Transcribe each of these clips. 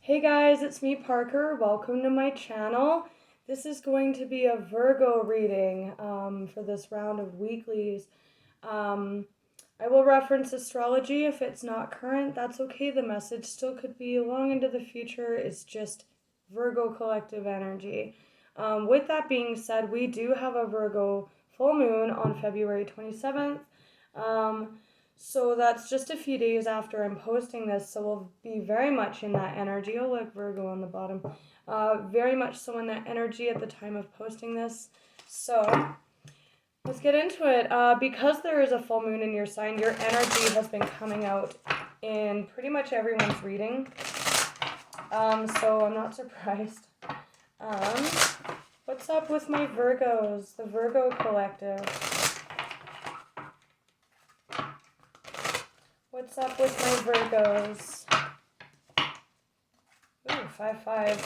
Hey guys, it's me Parker. Welcome to my channel. This is going to be a Virgo reading for this round of weeklies. I will reference astrology if it's not current. That's okay. The message still could be long into the future. It's just Virgo collective energy. With that being said, we do have a Virgo full moon on February 27th. So that's just a few days after I'm posting this, so we'll be very much in that energy. Oh, look, Virgo on the bottom. Very much so in that energy at the time of posting this. So let's get into it. Because there is a full moon in your sign, your energy has been coming out in pretty much everyone's reading. So I'm not surprised. What's up with my Virgos, the Virgo collective? What's up with my Virgos? Ooh, 5-5.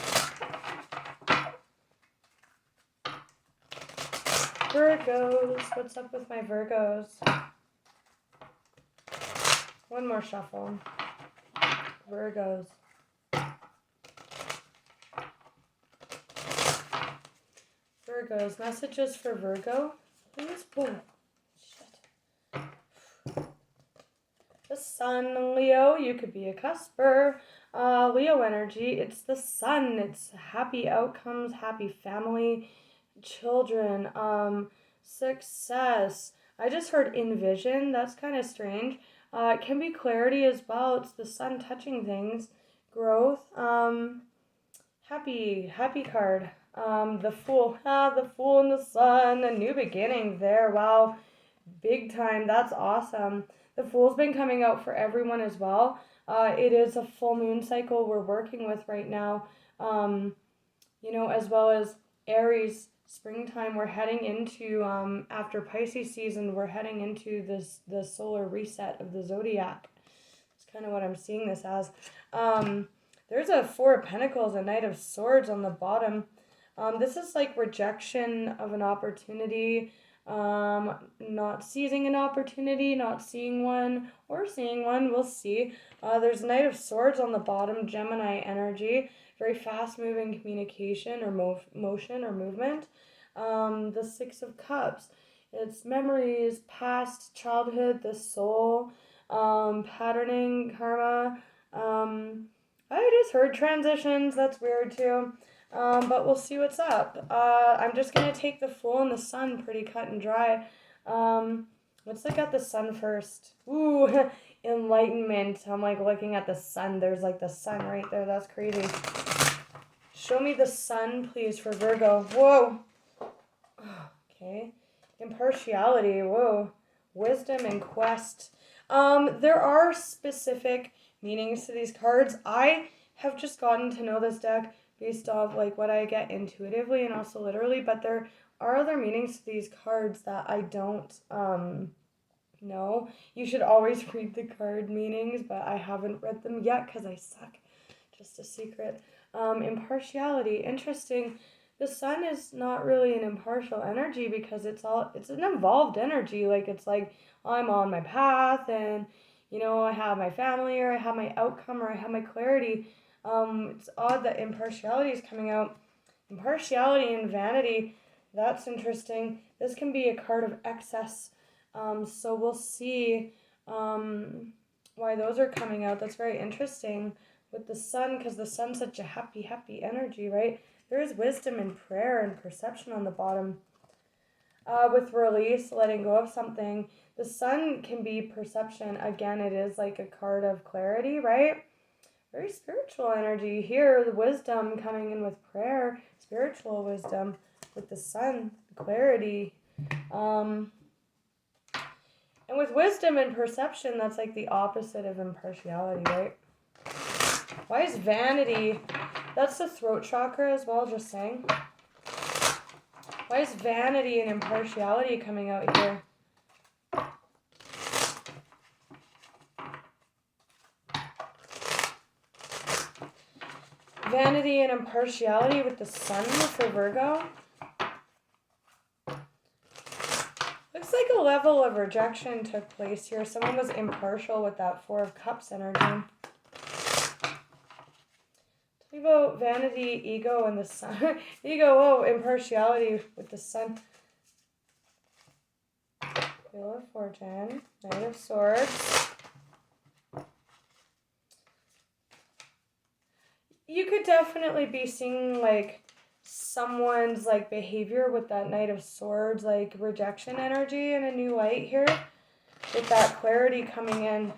Virgos. What's up with my Virgos? One more shuffle. Virgos. Virgos. Messages for Virgo, please. Boom. The sun, Leo, you could be a cusper. Leo energy, it's the sun. It's happy outcomes, happy family, children, success. I just heard envision. That's kind of strange. It can be clarity as well. It's the sun touching things. Growth. Happy card. The Fool. The Fool and the Sun. A new beginning there. Wow. Big time. That's awesome. The Fool's been coming out for everyone as well. It is a full moon cycle we're working with right now. As well as Aries, springtime. We're heading into, after Pisces season, we're heading into the solar reset of the zodiac. That's kind of what I'm seeing this as. There's a Four of Pentacles, a Knight of Swords on the bottom. This is like rejection of an opportunity. Not seizing an opportunity, not seeing one, or seeing one, we'll see. There's Knight of Swords on the bottom, Gemini energy, very fast-moving communication or motion or movement. The Six of Cups, it's memories, past, childhood, the soul, patterning, karma. I just heard transitions, that's weird too. But we'll see what's up. I'm just going to take the Fool and the Sun, pretty cut and dry. Let's look at the Sun first. Ooh, enlightenment. I'm like looking at the Sun. There's like the Sun right there. That's crazy. Show me the Sun, please, for Virgo. Whoa. Okay. Impartiality. Whoa. Wisdom and quest. There are specific meanings to these cards. I have just gotten to know this deck based off like what I get intuitively and also literally, but there are other meanings to these cards that I don't know. You should always read the card meanings, but I haven't read them yet because I suck. Just a secret. Impartiality, interesting. The Sun is not really an impartial energy because it's an involved energy. Like it's like I'm on my path and I have my family or I have my outcome or I have my clarity. It's odd that impartiality is coming out. Impartiality and vanity, that's interesting. This can be a card of excess. So we'll see why those are coming out. That's very interesting with the Sun, because the Sun's such a happy energy, right? There is wisdom and prayer and perception on the bottom. With release, letting go of something. The Sun can be perception. Again, it is like a card of clarity, right? Very spiritual energy here. The wisdom coming in with prayer, spiritual wisdom with the Sun, clarity. And with wisdom and perception, that's like the opposite of impartiality, right? Why is vanity? That's the throat chakra as well, just saying. Why is vanity and impartiality coming out here? Vanity and impartiality with the Sun for Virgo. Looks like a level of rejection took place here. Someone was impartial with that Four of Cups energy. about vanity, ego, and the sun. Ego, impartiality with the sun. Wheel of Fortune, Knight of Swords. You could definitely be seeing like someone's like behavior with that Knight of Swords, like rejection energy in a new light here, with that clarity coming in.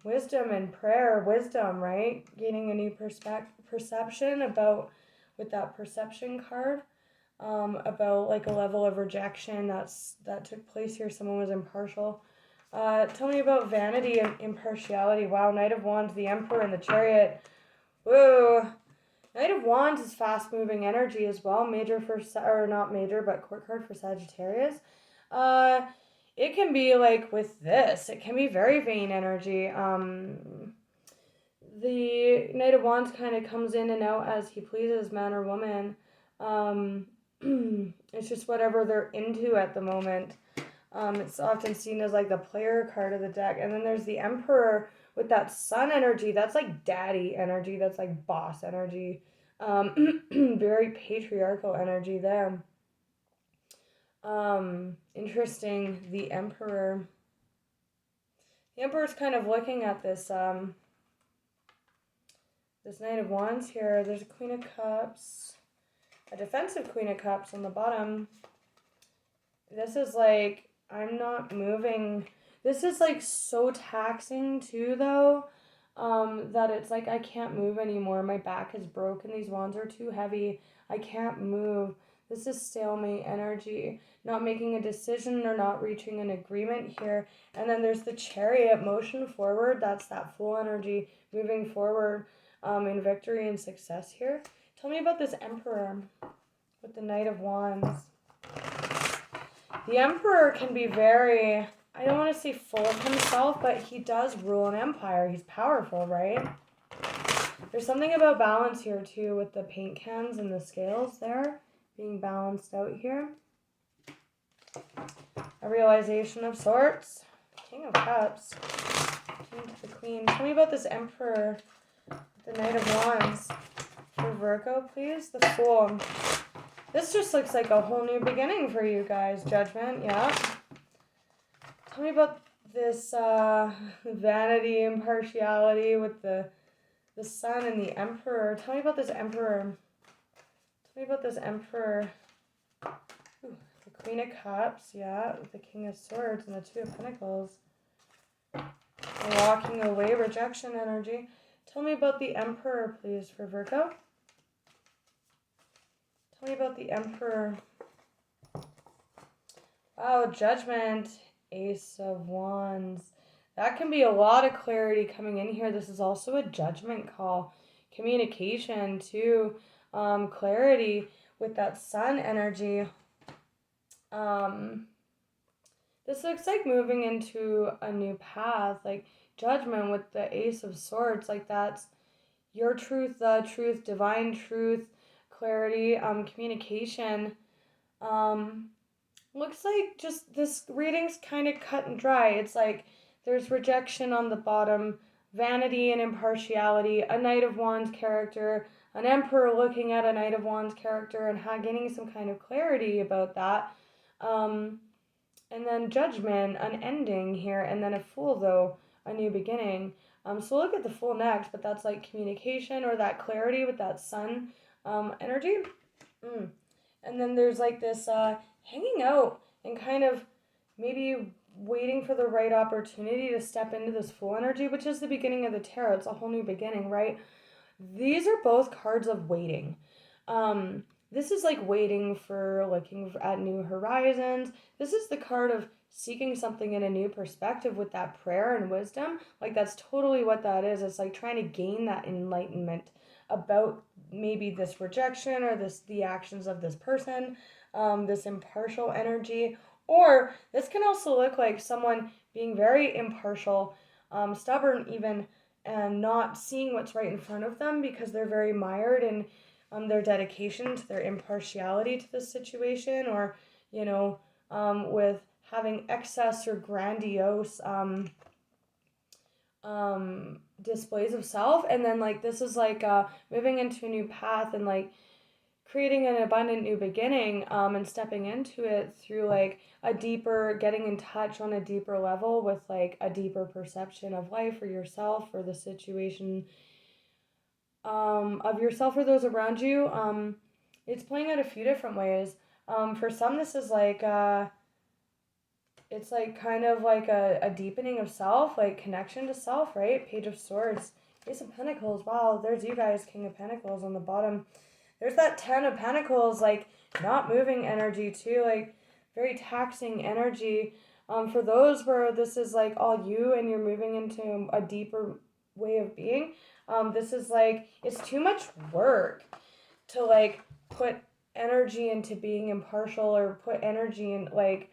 Wisdom and prayer, wisdom, right? Gaining a new perception about, with that perception card, about like a level of rejection that took place here. Someone was impartial. Tell me about vanity and impartiality. Wow, Knight of Wands, the Emperor, and the Chariot. Whoa. Knight of Wands is fast-moving energy as well. Major for, or not major, but court card for Sagittarius. It can be like with this. It can be very vain energy. The Knight of Wands kind of comes in and out as he pleases, man or woman. It's just whatever they're into at the moment. It's often seen as like the player card of the deck. And then there's the Emperor with that sun energy. That's like daddy energy. That's like boss energy. Very patriarchal energy there. Interesting, the Emperor. The Emperor's kind of looking at this, this Knight of Wands here. There's a Queen of Cups, a defensive Queen of Cups on the bottom. This is like, I'm not moving. This is like so taxing too, though, that it's like I can't move anymore. My back is broken. These wands are too heavy. I can't move. This is stalemate energy, not making a decision or not reaching an agreement here. And then there's the Chariot, motion forward. That's that full energy, moving forward in victory and success here. Tell me about this Emperor with the Knight of Wands. The Emperor can be very, I don't want to say full of himself, but he does rule an empire. He's powerful, right? There's something about balance here too with the paint cans and the scales there being balanced out here. A realization of sorts. King of Cups. King to the Queen. Tell me about this Emperor, the Knight of Wands. For Virgo, please. The Fool. This just looks like a whole new beginning for you guys. Judgment, yeah. Tell me about this vanity, impartiality with the Sun and the Emperor. Tell me about this Emperor. Tell me about this Emperor. Ooh, the Queen of Cups, yeah, with the King of Swords and the Two of Pentacles. Walking away, rejection energy. Tell me about the Emperor, please, for Virgo. Tell me about the Emperor. Wow, Judgment, Ace of Wands. That can be a lot of clarity coming in here. This is also a judgment call. Communication, too. Clarity with that Sun energy. This looks like moving into a new path. Like Judgment with the Ace of Swords. Like that's your truth, the truth, divine truth. Clarity, communication. Looks like just this reading's kind of cut and dry. It's like there's rejection on the bottom, vanity and impartiality, a Knight of Wands character, an Emperor looking at a Knight of Wands character and getting some kind of clarity about that. And then Judgment, an ending here, and then a Fool, though, a new beginning. So look at the Fool next, but that's like communication or that clarity with that Sun energy. And then there's like this hanging out and kind of maybe waiting for the right opportunity to step into this Fool energy, which is the beginning of the tarot. It's a whole new beginning, right? These are both cards of waiting. This is like waiting for looking at new horizons. This is the card of seeking something in a new perspective with that prayer and wisdom. Like that's totally what that is. It's like trying to gain that enlightenment about maybe this rejection or the actions of this person, this impartial energy. Or this can also look like someone being very impartial, stubborn even, and not seeing what's right in front of them because they're very mired in their dedication to their impartiality to the situation, or, you know, with having excess or grandiose displays of self, and then like this is like moving into a new path and like creating an abundant new beginning, and stepping into it through like a deeper, getting in touch on a deeper level with like a deeper perception of life or yourself or the situation, of yourself or those around you. It's playing out a few different ways. For some, this is like it's like kind of like a deepening of self, like connection to self, right? Page of Swords, Ace of Pentacles. Wow, there's you guys, King of Pentacles on the bottom. There's that Ten of Pentacles, like not moving energy too, like very taxing energy. For those where this is like all you and you're moving into a deeper way of being, this is like, it's too much work to like put energy into being impartial or put energy in like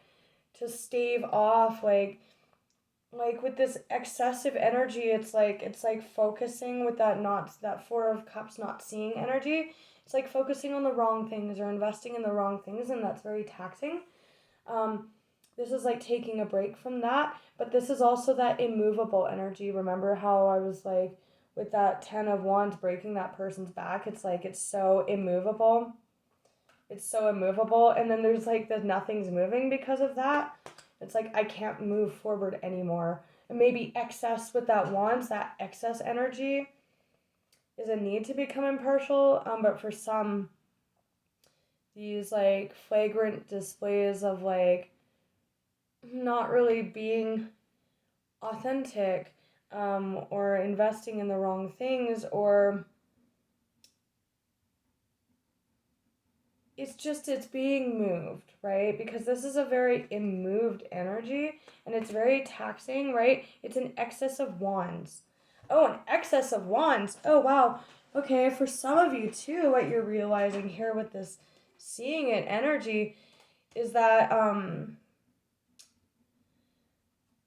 to stave off like with this excessive energy. It's like focusing with that Four of Cups not seeing energy. It's like focusing on the wrong things or investing in the wrong things, and that's very taxing. This is like taking a break from that, but this is also that immovable energy. Remember how I was like with that Ten of Wands breaking that person's back? It's like it's so immovable. It's so immovable, and then there's like the nothing's moving because of that. It's like I can't move forward anymore. And maybe excess with that Wands, that excess energy is a need to become impartial, but for some, these like flagrant displays of like not really being authentic, or investing in the wrong things, or it's being moved, right? Because this is a very immoved energy and it's very taxing, right? It's an excess of wands. Oh, an excess of wands. Oh, wow. Okay, for some of you too, what you're realizing here with this seeing it energy is that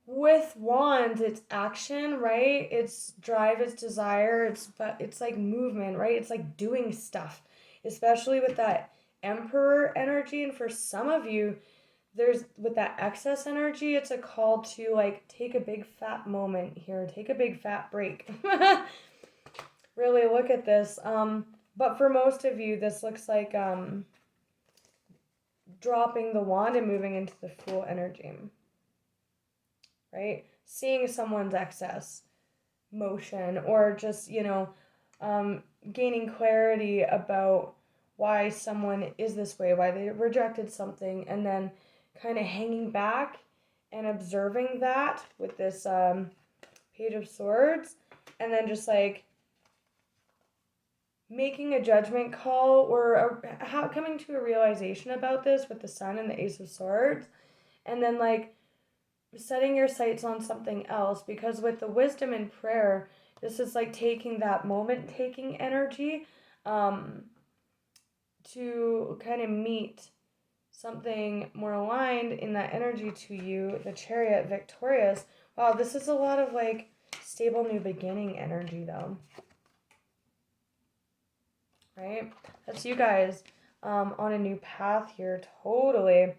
with wands, it's action, right? It's drive, it's desire, it's like movement, right? It's like doing stuff, especially with that Emperor energy. And for some of you, there's with that excess energy, it's a call to like take a big fat moment here, take a big fat break. Really look at this. But for most of you, this looks like dropping the wand and moving into the Fool energy, right? Seeing someone's excess motion, or just, gaining clarity about why someone is this way, why they rejected something, and then kind of hanging back and observing that with this Page of Swords, and then just like making a judgment call, or coming to a realization about this with the Sun and the Ace of Swords, and then like setting your sights on something else. Because with the Wisdom and Prayer, this is like taking that moment taking energy, to kind of meet something more aligned in that energy to you. The Chariot, victorious. Wow, this is a lot of like stable new beginning energy though, right? That's you guys on a new path here, totally.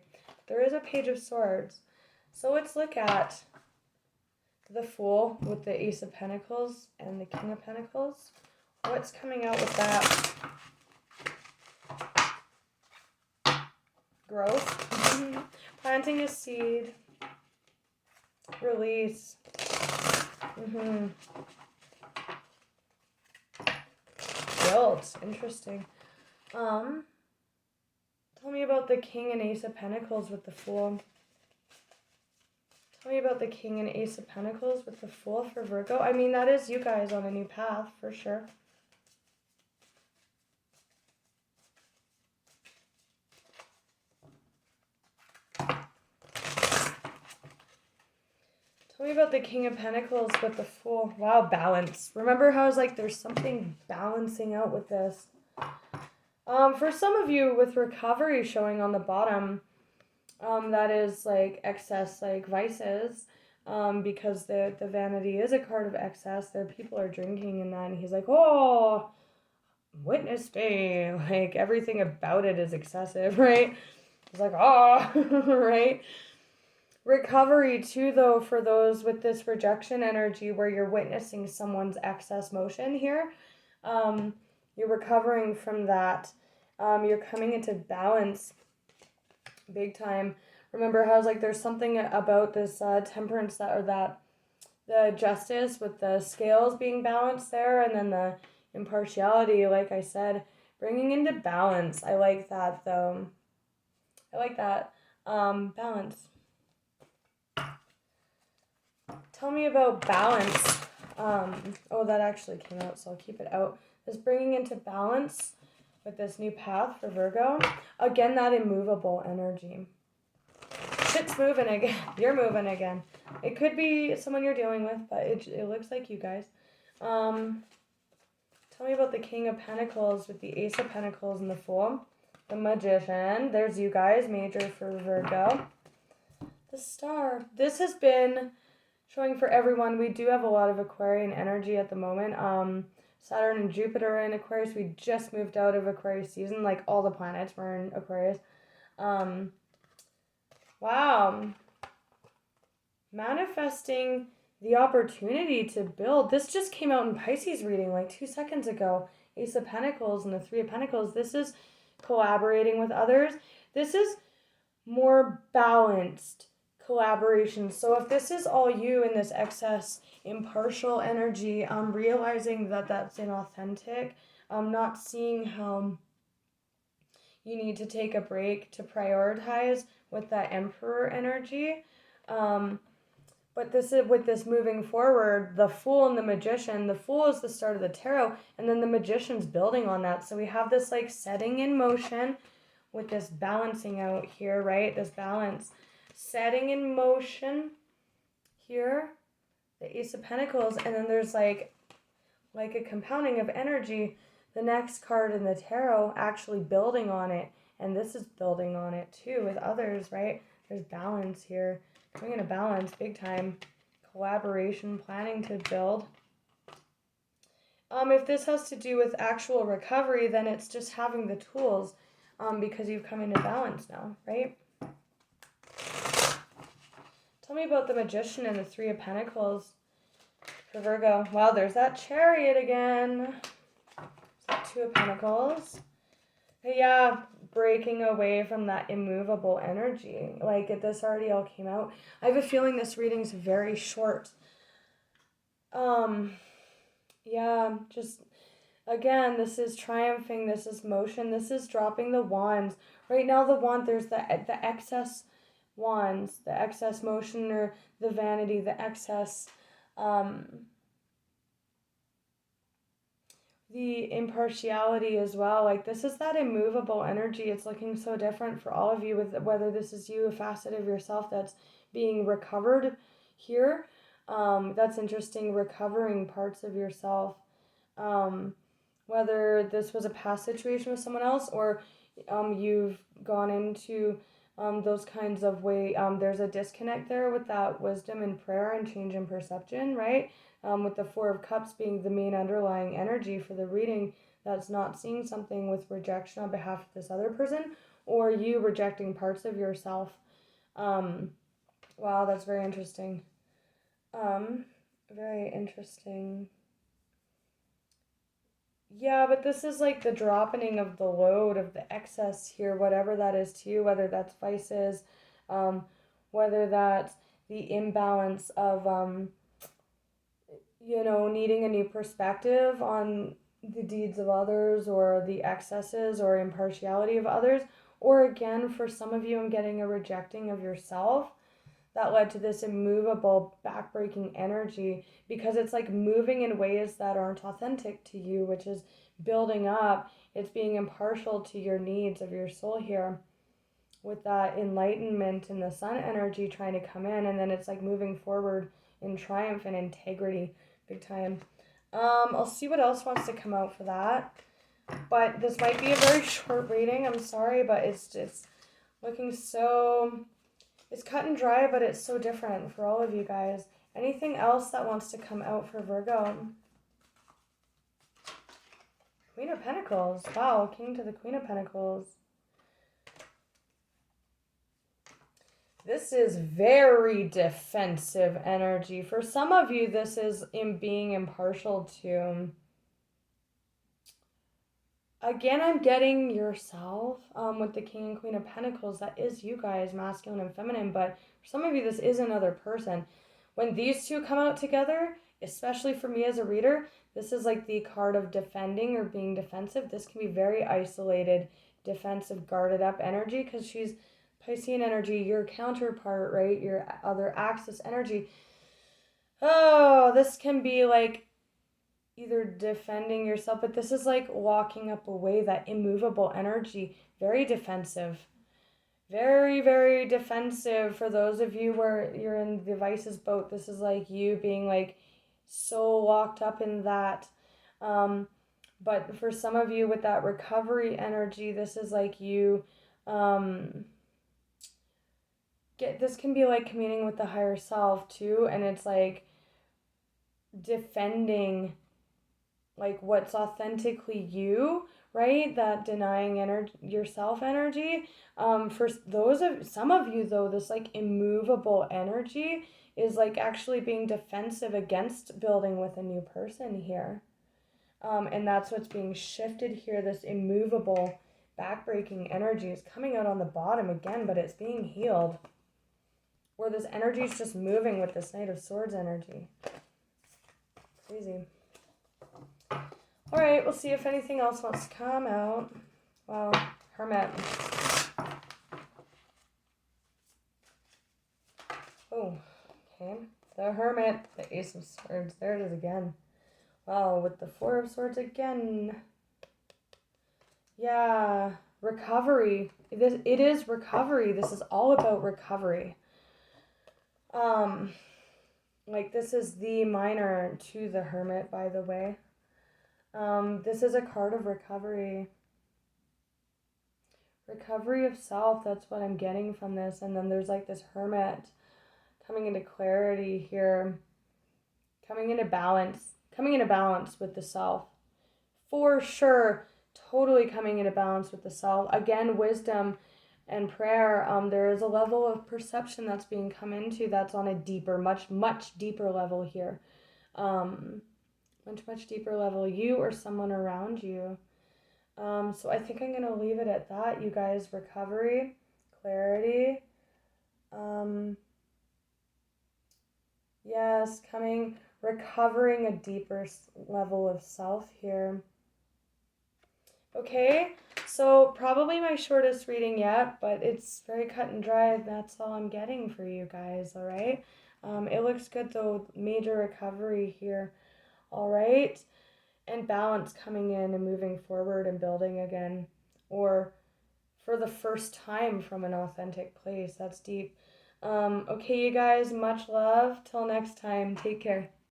There is a Page of Swords. So let's look at the Fool with the Ace of Pentacles and the King of Pentacles. What's coming out with that? Growth. Planting a seed. Release. Guilt. Interesting. Tell me about the King and Ace of Pentacles with the Fool. Tell me about the King and Ace of Pentacles with the Fool for Virgo. I mean, that is you guys on a new path, for sure. Tell me about the King of Pentacles with the Fool. Wow, balance. Remember how I was like, there's something balancing out with this. For some of you with recovery showing on the bottom, that is like excess, like vices, because the vanity is a card of excess. There people are drinking in that, and he's like, oh, witness me. Like everything about it is excessive, right? He's like, oh, right? Recovery too, though, for those with this rejection energy where you're witnessing someone's excess motion here. You're recovering from that. You're coming into balance big time. Remember how like there's something about this temperance or that the justice with the scales being balanced there, and then the impartiality, like I said, bringing into balance. I like that though. I like that. Balance. Tell me about balance. Oh, that actually came out, so I'll keep it out. This bringing into balance with this new path for Virgo. Again, that immovable energy. Shit's moving again. You're moving again. It could be someone you're dealing with, but it looks like you guys. Tell me about the King of Pentacles with the Ace of Pentacles and the Fool. The Magician. There's you guys, major for Virgo. The Star. This has been showing for everyone. We do have a lot of Aquarian energy at the moment. Saturn and Jupiter are in Aquarius. We just moved out of Aquarius season. Like all the planets were in Aquarius. Wow. Manifesting the opportunity to build. This just came out in Pisces reading like 2 seconds ago. Ace of Pentacles and the Three of Pentacles. This is collaborating with others. This is more balanced collaboration. So if this is all you in this excess impartial energy, realizing that that's inauthentic, not seeing how you need to take a break to prioritize with that Emperor energy. But this is with this moving forward, the Fool and the Magician. The Fool is the start of the tarot, and then the Magician's building on that. So we have this like setting in motion with this balancing out here, right? This balance. Setting in motion here, the Ace of Pentacles, and then there's like a compounding of energy. The next card in the tarot actually building on it, and this is building on it too with others, right? There's balance here. Coming into balance big time. Collaboration, planning to build. If this has to do with actual recovery, then it's just having the tools, because you've come into balance now, right? Tell me about the Magician and the Three of Pentacles for Virgo. Wow, there's that Chariot again. Two of Pentacles. Yeah, breaking away from that immovable energy. Like, this already all came out. I have a feeling this reading's very short. Yeah, just, again, this is triumphing, this is motion, this is dropping the wands. Right now, the wand, there's the excess wands, the excess motion, or the vanity, the excess, the impartiality as well. Like, this is that immovable energy. It's looking so different for all of you, with whether this is you, a facet of yourself that's being recovered here. That's interesting, recovering parts of yourself. Whether this was a past situation with someone else, or you've gone into those kinds of way. There's a disconnect there with that wisdom and prayer and change in perception, right? With the Four of Cups being the main underlying energy for the reading, that's not seeing something with rejection on behalf of this other person, or you rejecting parts of yourself. Wow, that's very interesting. Very interesting. Yeah, but this is like the dropping of the load of the excess here, whatever that is to you, whether that's vices, whether that's the imbalance of, needing a new perspective on the deeds of others, or the excesses or impartiality of others. Or again, for some of you, I'm getting a rejecting of yourself that led to this immovable, backbreaking energy, because it's like moving in ways that aren't authentic to you, which is building up. It's being impartial to your needs of your soul here, with that enlightenment and the sun energy trying to come in, and then it's like moving forward in triumph and integrity, big time. I'll see what else wants to come out for that, but this might be a very short reading. I'm sorry, but it's just looking so... It's cut and dry, but it's so different for all of you guys. Anything else that wants to come out for Virgo? Queen of Pentacles. Wow, King to the Queen of Pentacles. This is very defensive energy. For some of you, this is in being impartial to. Again, I'm getting yourself with the King and Queen of Pentacles. That is you guys, masculine and feminine. But for some of you, this is another person. When these two come out together, especially for me as a reader, this is like the card of defending or being defensive. This can be very isolated, defensive, guarded up energy because she's Piscean energy, your counterpart, right? Your other axis energy. Oh, this can be like either defending yourself, but this is like walking up away, that immovable energy, very defensive. Very, very defensive. For those of you where you're in the Vice's boat, this is like you being like so locked up in that. But for some of you with that recovery energy, this is like you this can be like communing with the higher self too, and it's like defending like what's authentically you, right? That denying energy, yourself energy. For some of you though, this like immovable energy is like actually being defensive against building with a new person here. And that's what's being shifted here. This immovable backbreaking energy is coming out on the bottom again, but it's being healed. Where this energy is just moving with this Knight of Swords energy. Crazy. All right, we'll see if anything else wants to come out. Wow, Hermit. Oh, okay. The Hermit, the Ace of Swords. There it is again. Wow, with the Four of Swords again. Yeah, recovery. It is recovery. This is all about recovery. Like this is the minor to the Hermit, by the way. This is a card of recovery. Recovery of self, that's what I'm getting from this. And then there's like this Hermit coming into clarity here. Coming into balance with the self. For sure, totally coming into balance with the self. Again, wisdom and prayer, there is a level of perception that's being come into that's on a deeper, much deeper level here. Much deeper level, you or someone around you. So I think I'm going to leave it at that, you guys. Recovery, clarity. Yes, recovering a deeper level of self here. Okay, so probably my shortest reading yet, but it's very cut and dry. That's all I'm getting for you guys, all right? It looks good though, major recovery here, all right? And balance coming in and moving forward and building again, or for the first time from an authentic place. That's deep. Okay, you guys, much love. Till next time, take care.